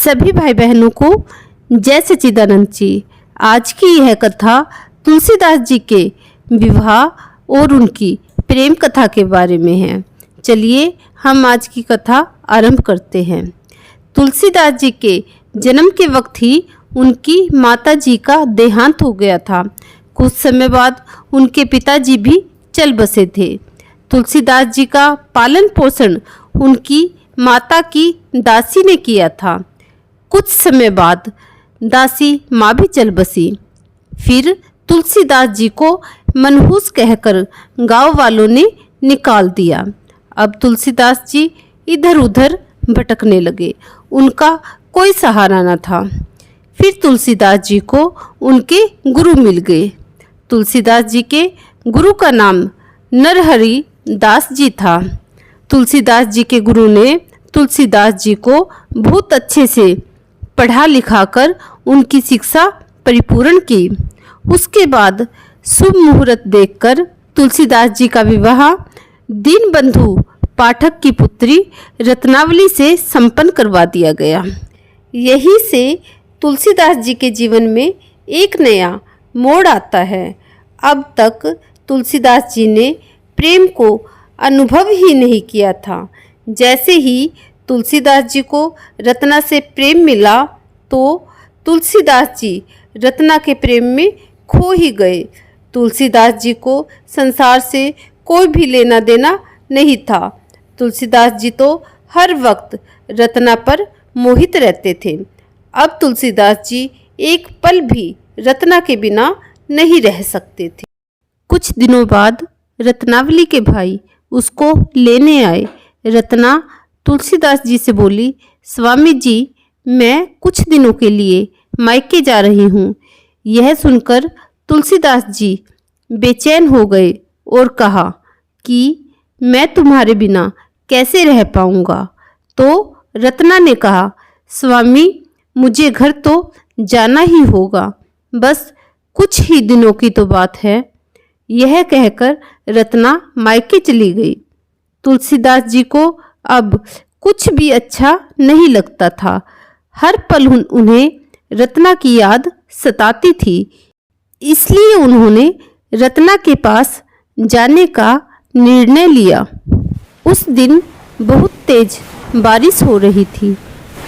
सभी भाई बहनों को जय सच्चिदानंद जी। आज की यह कथा तुलसीदास जी के विवाह और उनकी प्रेम कथा के बारे में है। चलिए हम आज की कथा आरंभ करते हैं। तुलसीदास जी के जन्म के वक्त ही उनकी माता जी का देहांत हो गया था। कुछ समय बाद उनके पिताजी भी चल बसे थे। तुलसीदास जी का पालन पोषण उनकी माता की दासी ने किया था। कुछ समय बाद दासी माँ भी चल बसी। फिर तुलसीदास जी को मनहूस कहकर गांव वालों ने निकाल दिया। अब तुलसीदास जी इधर उधर भटकने लगे। उनका कोई सहारा न था। फिर तुलसीदास जी को उनके गुरु मिल गए। तुलसीदास जी के गुरु का नाम नरहरि दास जी था। तुलसीदास जी के गुरु ने तुलसीदास जी को बहुत अच्छे से पढ़ा लिखा कर उनकी शिक्षा परिपूर्ण की। उसके बाद शुभ मुहूर्त देखकर तुलसीदास जी का विवाह दीनबंधु पाठक की पुत्री रत्नावली से संपन्न करवा दिया गया। यही से तुलसीदास जी के जीवन में एक नया मोड़ आता है। अब तक तुलसीदास जी ने प्रेम को अनुभव ही नहीं किया था। जैसे ही तुलसीदास जी को रत्ना से प्रेम मिला तो तुलसीदास जी रत्ना के प्रेम में खो ही गए। तुलसीदास जी को संसार से कोई भी लेना देना नहीं था। तुलसीदास जी तो हर वक्त रत्ना पर मोहित रहते थे। अब तुलसीदास जी एक पल भी रत्ना के बिना नहीं रह सकते थे। कुछ दिनों बाद रत्नावली के भाई उसको लेने आए। रत्ना तुलसीदास जी से बोली, स्वामी जी, मैं कुछ दिनों के लिए मायके जा रही हूँ। यह सुनकर तुलसीदास जी बेचैन हो गए और कहा कि मैं तुम्हारे बिना कैसे रह पाऊँगा। तो रत्ना ने कहा, स्वामी, मुझे घर तो जाना ही होगा, बस कुछ ही दिनों की तो बात है। यह कहकर रत्ना मायके चली गई। तुलसीदास जी को अब कुछ भी अच्छा नहीं लगता था। हर पल उन्हें रत्ना की याद सताती थी। इसलिए उन्होंने रत्ना के पास जाने का निर्णय लिया। उस दिन बहुत तेज बारिश हो रही थी।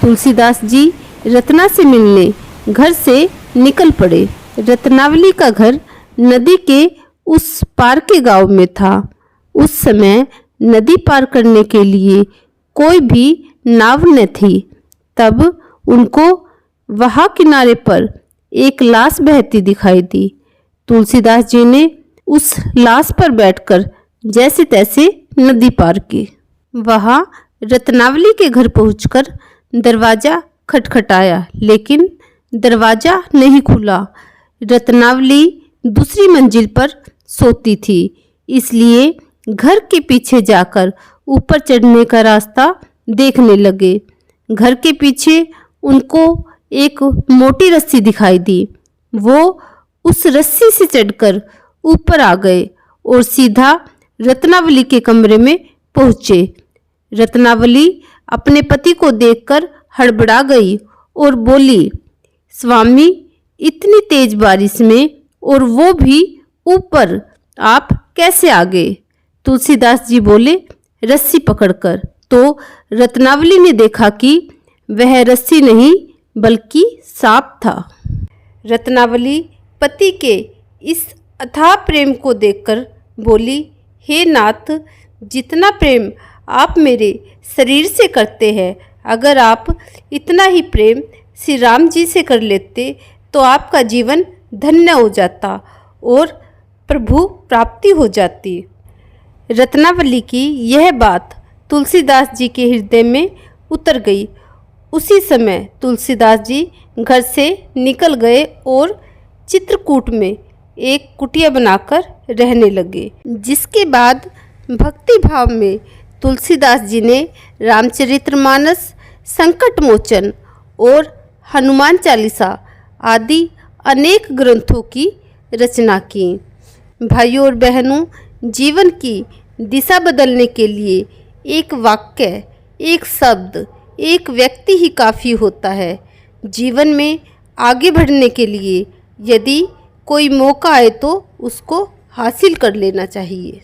तुलसीदास जी रत्ना से मिलने घर से निकल पड़े। रत्नावली का घर नदी के उस पार के गांव में था। उस समय नदी पार करने के लिए कोई भी नाव न थी। तब उनको वहाँ किनारे पर एक लाश बहती दिखाई दी। तुलसीदास जी ने उस लाश पर बैठकर जैसे तैसे नदी पार की। वहाँ रत्नावली के घर पहुंचकर दरवाज़ा खटखटाया, लेकिन दरवाज़ा नहीं खुला। रत्नावली दूसरी मंजिल पर सोती थी, इसलिए घर के पीछे जाकर ऊपर चढ़ने का रास्ता देखने लगे। घर के पीछे उनको एक मोटी रस्सी दिखाई दी। वो उस रस्सी से चढ़कर ऊपर आ गए और सीधा रत्नावली के कमरे में पहुँचे। रत्नावली अपने पति को देखकर हड़बड़ा गई और बोली, स्वामी, इतनी तेज बारिश में और वो भी ऊपर, आप कैसे आ गए? तुलसीदास जी बोले, रस्सी पकड़कर। तो रत्नावली ने देखा कि वह रस्सी नहीं बल्कि सांप था। रत्नावली पति के इस अथाह प्रेम को देखकर बोली, हे नाथ, जितना प्रेम आप मेरे शरीर से करते हैं, अगर आप इतना ही प्रेम श्री राम जी से कर लेते तो आपका जीवन धन्य हो जाता और प्रभु प्राप्ति हो जाती। रत्नावली की यह बात तुलसीदास जी के हृदय में उतर गई। उसी समय तुलसीदास जी घर से निकल गए और चित्रकूट में एक कुटिया बनाकर रहने लगे। जिसके बाद भक्ति भाव में तुलसीदास जी ने रामचरितमानस, संकट मोचन और हनुमान चालीसा आदि अनेक ग्रंथों की रचना की। भाइयों और बहनों, जीवन की दिशा बदलने के लिए एक वाक्य, एक शब्द, एक व्यक्ति ही काफ़ी होता है। जीवन में आगे बढ़ने के लिए यदि कोई मौका आए तो उसको हासिल कर लेना चाहिए।